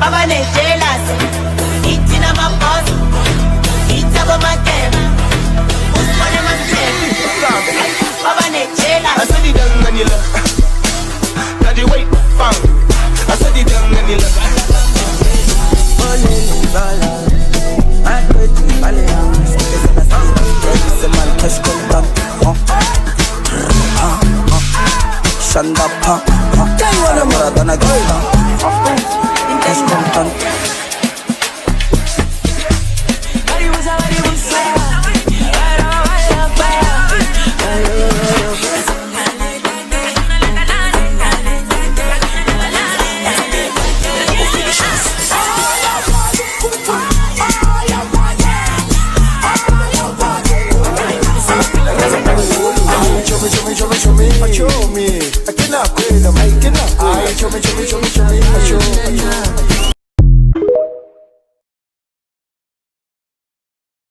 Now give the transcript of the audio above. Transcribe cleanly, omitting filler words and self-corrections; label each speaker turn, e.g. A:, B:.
A: Baba ne jealous. Itina maposi. Itabo matema. Usmane matema. Baba ne jealous.
B: I said it down and you look. Got the weight fang. I said it down and you look.
C: Cash content, Shanda pa, tell you what I'm gonna get. Cash content.